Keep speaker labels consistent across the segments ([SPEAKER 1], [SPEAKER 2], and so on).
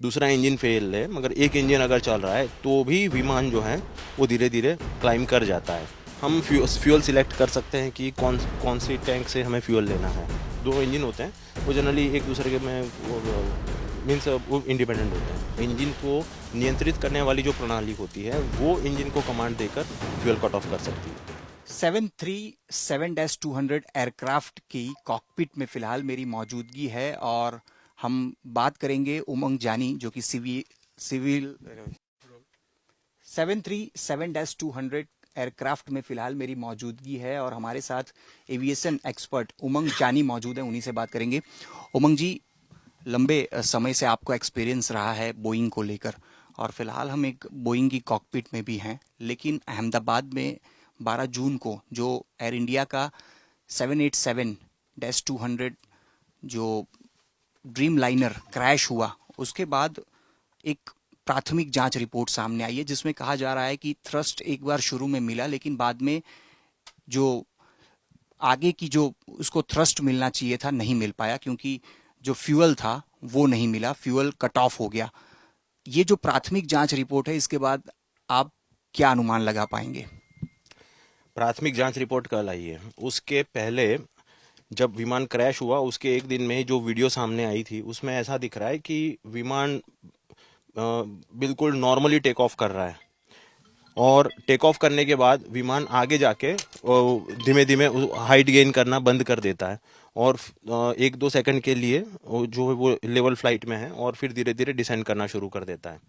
[SPEAKER 1] दूसरा engine fail है मगर एक इंजन अगर चल रहा है तो भी विमान जो है वो धीरे धीरे क्लाइम कर जाता है। हम फ्यूल सिलेक्ट कर सकते हैं कि कौन कौन सी टैंक से हमें फ्यूल लेना है। दो इंजन होते हैं वो जनरली एक दूसरे के में मीन्स वो इंडिपेंडेंट होते हैं। इंजन को नियंत्रित करने वाली जो प्रणाली होती है वो इंजन को कमांड देकर फ्यूल कट ऑफ कर सकती है।
[SPEAKER 2] 737-200 एयरक्राफ्ट की कॉकपिट में फिलहाल मेरी मौजूदगी है और हम बात करेंगे उमंग जानी जो कि सिविल 737-200 एयरक्राफ्ट में फिलहाल मेरी मौजूदगी है और हमारे साथ एविएशन एक्सपर्ट उमंग जानी मौजूद है, उन्हीं से बात करेंगे। उमंग जी, लंबे समय से आपको एक्सपीरियंस रहा है बोइंग को लेकर और फिलहाल हम एक बोइंग की कॉकपिट में भी हैं, लेकिन अहमदाबाद में 12 जून को जो एयर इंडिया का 787-200 जो ड्रीम लाइनर क्रैश हुआ उसके बाद एक प्राथमिक जांच रिपोर्ट सामने आई है जिसमें कहा जा रहा है कि थ्रस्ट एक बार शुरू में मिला लेकिन बाद में जो आगे की जो उसको थ्रस्ट मिलना चाहिए था नहीं मिल पाया क्योंकि जो फ्यूल था वो नहीं मिला, फ्यूल कट ऑफ हो गया। ये जो प्राथमिक जांच रिपोर्ट है इसके बाद आप क्या अनुमान लगा पाएंगे?
[SPEAKER 1] प्राथमिक जांच रिपोर्ट कल आई है। उसके पहले जब विमान क्रैश हुआ उसके एक दिन में जो वीडियो सामने आई थी उसमें ऐसा दिख रहा है कि विमान बिल्कुल नॉर्मली टेक ऑफ कर रहा है और टेक ऑफ करने के बाद विमान आगे जाके धीमे धीमे हाइट गेन करना बंद कर देता है और 1-2 सेकंड के लिए जो है वो लेवल फ्लाइट में है और फिर धीरे धीरे डिसेंड करना शुरू कर देता है।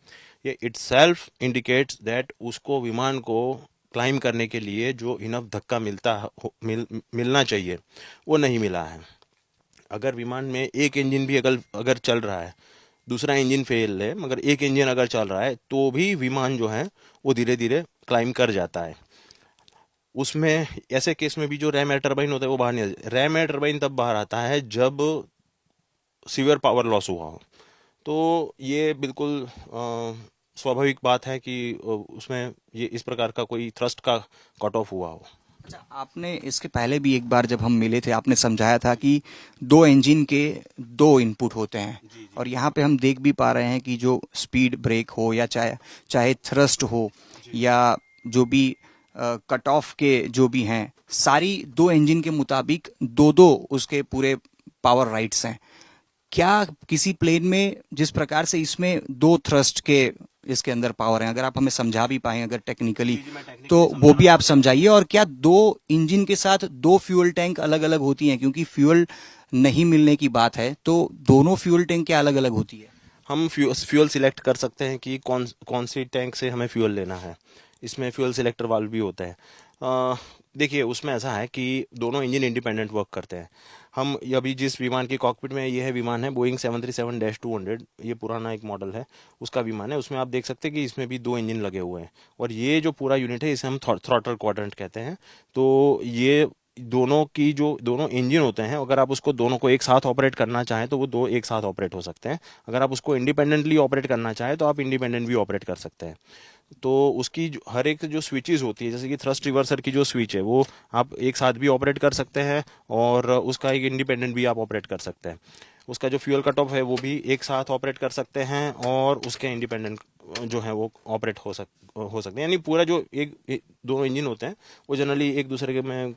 [SPEAKER 1] ये इटसेल्फ इंडिकेट्स दैट उसको विमान को क्लाइम करने के लिए जो इनफ धक्का मिलना चाहिए वो नहीं मिला है। अगर विमान में एक इंजन भी अगर चल रहा है, दूसरा इंजन फेल है मगर एक इंजन अगर चल रहा है तो भी विमान जो है वो धीरे धीरे क्लाइम कर जाता है। उसमें ऐसे केस में भी जो रैम एयर टरबाइन होता है वो बाहर नहीं आता। रैम एयर टरबाइन तब बाहर आता है जब सीवियर पावर लॉस हुआ हो। तो ये बिल्कुल स्वाभाविक बात है कि उसमें ये इस प्रकार का कोई थ्रस्ट का कट ऑफ हुआ हो।
[SPEAKER 2] अच्छा, आपने इसके पहले भी एक बार जब हम मिले थे आपने समझाया था कि दो इंजन के दो इनपुट होते हैं और यहाँ पे हम देख भी पा रहे हैं कि जो स्पीड ब्रेक हो या चाहे चाहे थ्रस्ट हो या जो भी कट ऑफ के जो भी हैं, सारी दो इंजन के मुताबिक दो दो उसके पूरे पावर राइट्स हैं। क्या किसी प्लेन में जिस प्रकार से इसमें दो थ्रस्ट के इसके अंदर पावर है, अगर आप हमें समझा भी पाए अगर टेक्निकली तो वो भी आप समझाइए। और क्या दो इंजन के साथ दो फ्यूल टैंक अलग अलग होती हैं? क्योंकि फ्यूल नहीं मिलने की बात है तो दोनों फ्यूल टैंक क्या अलग अलग होती है?
[SPEAKER 1] हम फ्यूल सिलेक्ट कर सकते हैं कि कौन कौन सी टैंक से हमें फ्यूल लेना है। इसमें फ्यूल सिलेक्टर वाल्व भी होता है। देखिए उसमें ऐसा है कि दोनों इंजन इंडिपेंडेंट वर्क करते हैं। हम अभी जिस विमान की कॉकपिट में ये है विमान है बोइंग 737-200। ये पुराना एक मॉडल है उसका विमान है। उसमें आप देख सकते हैं कि इसमें भी दो इंजन लगे हुए हैं और ये जो पूरा यूनिट है इसे हम थ्रॉटल क्वाड्रेंट कहते हैं। तो ये दोनों की जो दोनों इंजन होते हैं अगर आप उसको दोनों को एक साथ ऑपरेट करना चाहें तो वो दो एक साथ ऑपरेट हो सकते हैं। अगर आप उसको इंडिपेंडेंटली ऑपरेट करना चाहें तो आप इंडिपेंडेंट भी ऑपरेट कर सकते हैं। तो उसकी हर एक जो स्विचेस होती है जैसे कि थ्रस्ट रिवर्सर की जो स्विच है वो आप एक साथ भी ऑपरेट कर सकते हैं और उसका एक इंडिपेंडेंट भी आप ऑपरेट कर सकते हैं। उसका जो फ्यूल कट ऑफ है वो भी एक साथ ऑपरेट कर सकते हैं और उसके इंडिपेंडेंट जो है वो ऑपरेट हो सकते हैं। यानी पूरा जो दो इंजन होते हैं वो जनरली एक दूसरे के में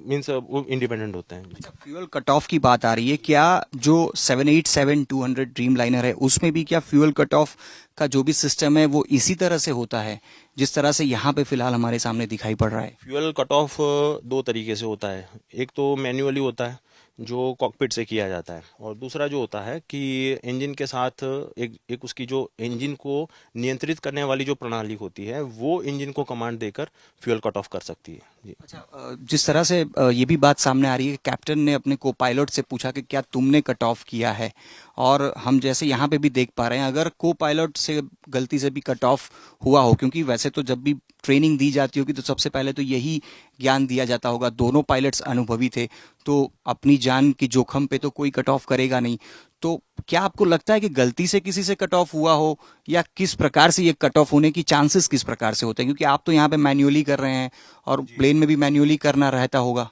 [SPEAKER 1] मीन्स वो इंडिपेंडेंट होते हैं।
[SPEAKER 2] अच्छा, फ्यूल कट ऑफ की बात आ रही है, क्या जो 787-200 ड्रीम लाइनर है उसमें भी क्या फ्यूल कट ऑफ का जो भी सिस्टम है वो इसी तरह से होता है जिस तरह से यहाँ पे फिलहाल हमारे सामने दिखाई पड़ रहा है?
[SPEAKER 1] फ्यूल कट ऑफ दो तरीके से होता है। एक तो मैन्युअली होता है जो कॉकपिट से किया जाता है और दूसरा जो होता है कि इंजन के साथ एक उसकी जो इंजन को नियंत्रित करने वाली जो प्रणाली होती है वो इंजन को कमांड देकर फ्यूल कट ऑफ कर सकती है जी।
[SPEAKER 2] अच्छा, जिस तरह से ये भी बात सामने आ रही है कि कैप्टन ने अपने को पायलट से पूछा कि क्या तुमने कट ऑफ किया है, और हम जैसे यहाँ पे भी देख पा रहे हैं अगर को पायलट से गलती से भी कट ऑफ हुआ हो, क्योंकि वैसे तो जब भी ट्रेनिंग दी जाती होगी तो सबसे पहले तो यही ज्ञान दिया जाता होगा, दोनों पायलट्स अनुभवी थे तो अपनी जान की जोखम पे तो कोई कट ऑफ करेगा नहीं। तो क्या आपको लगता है कि गलती से किसी से कट ऑफ हुआ हो या किस प्रकार से ये कट ऑफ होने की चांसेस किस प्रकार से होते हैं? क्योंकि आप तो यहाँ पे मैन्युअली कर रहे हैं और प्लेन में भी मैन्युअली करना रहता होगा।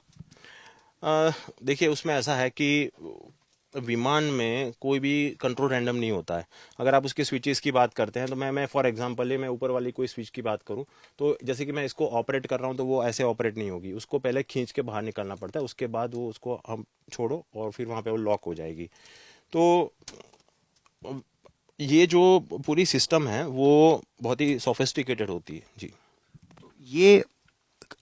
[SPEAKER 1] देखिए उसमें ऐसा है कि विमान में कोई भी कंट्रोल रैंडम नहीं होता है। अगर आप उसके स्विचेस की बात करते हैं तो मैं फॉर एग्जांपल मैं ऊपर वाली कोई स्विच की बात करूं, तो जैसे कि मैं इसको ऑपरेट कर रहा हूं तो वो ऐसे ऑपरेट नहीं होगी, उसको पहले खींच के बाहर निकलना पड़ता है, उसके बाद वो उसको हम छोड़ो और फिर वहां पे वो लॉक हो जाएगी। तो ये जो पूरी सिस्टम है वो बहुत ही सोफिस्टिकेटेड होती है जी।
[SPEAKER 2] ये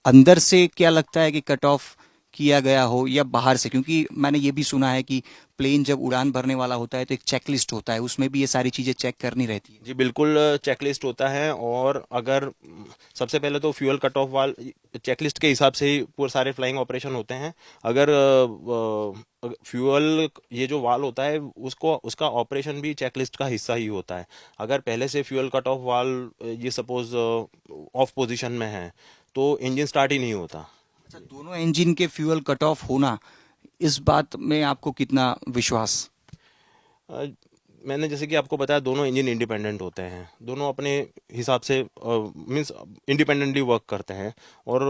[SPEAKER 2] अंदर से क्या लगता है कि कट ऑफ किया गया हो या बाहर से, क्योंकि मैंने ये भी सुना है कि प्लेन जब उड़ान भरने वाला होता है तो एक चेकलिस्ट होता है, उसमें भी ये सारी चीजें चेक करनी रहती है।
[SPEAKER 1] जी बिल्कुल, चेकलिस्ट होता है। और अगर सबसे पहले तो फ्यूल कट ऑफ वाल चेकलिस्ट के हिसाब से ही पूरे सारे फ्लाइंग ऑपरेशन होते हैं। अगर फ्यूल ये जो वाल होता है उसको उसका ऑपरेशन भी चेकलिस्ट का हिस्सा ही होता है। अगर पहले से फ्यूल कट ऑफ वाल ये सपोज ऑफ पोजीशन में है तो इंजन स्टार्ट ही नहीं होता।
[SPEAKER 2] अच्छा, दोनों इंजन के फ्यूल कट ऑफ होना, इस बात में आपको कितना विश्वास?
[SPEAKER 1] अ, मैंने जैसे कि आपको बताया दोनों इंजन इंडिपेंडेंट होते हैं, दोनों अपने हिसाब से मीन्स इंडिपेंडेंटली वर्क करते हैं। और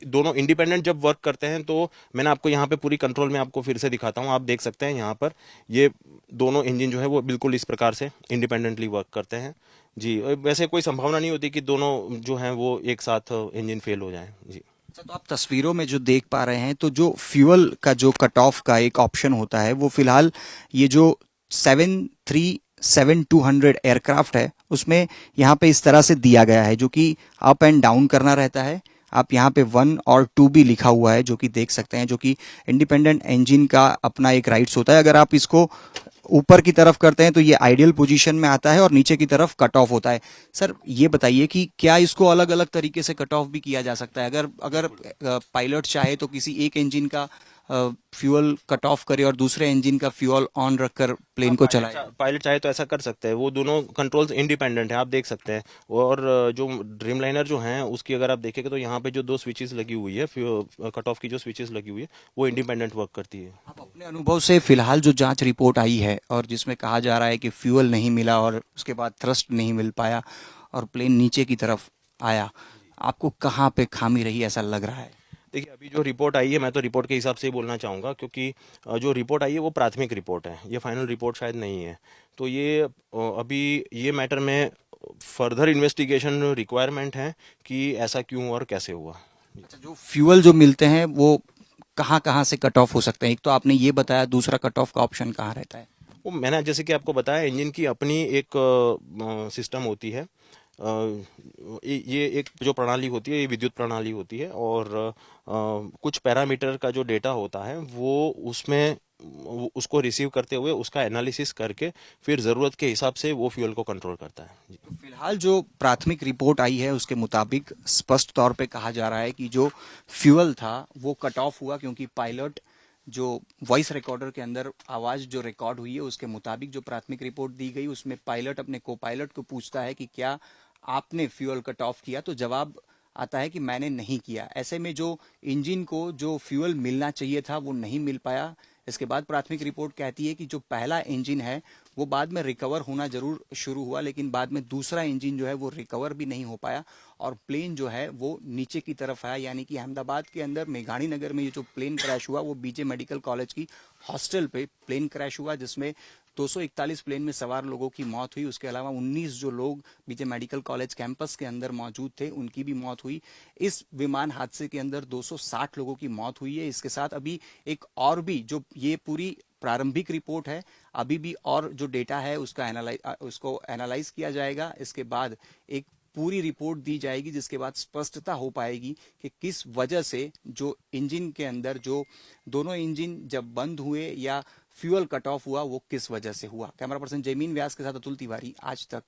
[SPEAKER 1] दोनों इंडिपेंडेंट जब वर्क करते हैं तो मैंने आपको यहाँ पे पूरी कंट्रोल में आपको फिर से दिखाता हूँ, आप देख सकते हैं यहाँ पर ये दोनों इंजन जो है वो बिल्कुल इस प्रकार से इंडिपेंडेंटली वर्क करते हैं जी। वैसे कोई संभावना नहीं होती कि दोनों जो हैं वो एक साथ इंजन फेल हो जाएं जी।
[SPEAKER 2] अच्छा, तो आप तस्वीरों में जो देख पा रहे हैं, तो जो फ्यूल का जो कट ऑफ का एक ऑप्शन होता है वो फिलहाल ये जो 737-200 एयरक्राफ्ट है उसमें यहाँ पे इस तरह से दिया गया है, जो कि अप एंड डाउन करना रहता है। आप यहाँ पे 1 और 2 भी लिखा हुआ है, जो कि देख सकते हैं, जो कि इंडिपेंडेंट इंजन का अपना एक राइट्स होता है। अगर आप इसको ऊपर की तरफ करते हैं तो ये आइडियल पोजीशन में आता है और नीचे की तरफ कट ऑफ होता है। सर ये बताइए कि क्या इसको अलग अलग तरीके से कट ऑफ भी किया जा सकता है? अगर अगर पायलट चाहे तो किसी एक इंजन का फ्यूल कट ऑफ करे और दूसरे इंजन का फ्यूल ऑन रखकर प्लेन को चलाए।
[SPEAKER 1] पायलट चाहे तो ऐसा कर सकते हैं, वो दोनों कंट्रोल्स इंडिपेंडेंट है, आप देख सकते हैं। और जो ड्रीम लाइनर जो है उसकी अगर आप देखेंगे तो यहाँ पे जो दो स्विचेस लगी हुई है, कट ऑफ की जो स्विचेस लगी हुई है वो इंडिपेंडेंट वर्क करती है।
[SPEAKER 2] आप अपने अनुभव से फिलहाल जो जांच रिपोर्ट आई है और जिसमें कहा जा रहा है कि फ्यूल नहीं मिला और उसके बाद थ्रस्ट नहीं मिल पाया और प्लेन नीचे की तरफ आया, आपको कहाँ पे खामी रही ऐसा लग रहा है?
[SPEAKER 1] देखिए अभी जो रिपोर्ट आई है मैं तो रिपोर्ट के हिसाब से ही बोलना चाहूँगा, क्योंकि जो रिपोर्ट आई है वो प्राथमिक रिपोर्ट है, ये फाइनल रिपोर्ट शायद नहीं है। तो ये अभी ये मैटर में फर्दर इन्वेस्टिगेशन रिक्वायरमेंट है कि ऐसा क्यों और कैसे हुआ।
[SPEAKER 2] अच्छा, जो फ्यूल जो मिलते हैं वो कहाँ कहाँ से कट ऑफ हो सकते हैं? एक तो आपने ये बताया, दूसरा कट ऑफ का ऑप्शन कहाँ रहता है?
[SPEAKER 1] वो मैंने जैसे कि आपको बताया इंजन की अपनी एक सिस्टम होती है। ये एक जो प्रणाली होती है ये विद्युत प्रणाली होती है। और कुछ पैरामीटर का जो डेटा होता है वो उसमें उसको रिसीव करते हुए उसका एनालिसिस करके फिर ज़रूरत के हिसाब से वो फ्यूल को कंट्रोल करता है जी।
[SPEAKER 2] तो फिलहाल जो प्राथमिक रिपोर्ट आई है उसके मुताबिक स्पष्ट तौर पे कहा जा रहा है कि जो फ्यूल था वो कट ऑफ हुआ क्योंकि पायलट जो वॉइस रिकॉर्डर के अंदर आवाज जो रिकॉर्ड हुई है उसके मुताबिक जो प्राथमिक रिपोर्ट दी गई उसमें पायलट अपने को पायलट को पूछता है कि क्या आपने फ्यूल कट ऑफ किया, तो जवाब आता है कि मैंने नहीं किया। ऐसे में जो इंजन को जो फ्यूल मिलना चाहिए था वो नहीं मिल पाया। इसके बाद प्राथमिक रिपोर्ट कहती है कि जो पहला इंजन है वो बाद में रिकवर होना जरूर शुरू हुआ, लेकिन बाद में दूसरा इंजन जो है वो रिकवर भी नहीं हो पाया और प्लेन जो है वो नीचे की तरफ आया। यानी कि अहमदाबाद के अंदर मेघानी नगर में ये जो प्लेन क्रैश हुआ वो बीजे मेडिकल कॉलेज की हॉस्टल पे प्लेन क्रैश हुआ, जिसमें 241 प्लेन में सवार लोगों की मौत हुई। उसके अलावा 19 जो लोग बीजे मेडिकल कॉलेज कैंपस के अंदर मौजूद थे उनकी भी मौत हुई। इस विमान हादसे के अंदर 260 लोगों की मौत हुई है। इसके साथ अभी एक और भी जो ये पूरी प्रारंभिक रिपोर्ट है, अभी भी और जो डेटा है उसको एनालाइज किया जाएगा। इसके बाद एक पूरी रिपोर्ट दी जाएगी जिसके बाद स्पष्टता हो पाएगी कि किस वजह से जो इंजन के अंदर जो दोनों इंजन जब बंद हुए या फ्यूल कट ऑफ हुआ वो किस वजह से हुआ। कैमरा पर्सन जयमीन व्यास के साथ अतुल तिवारी, आज तक।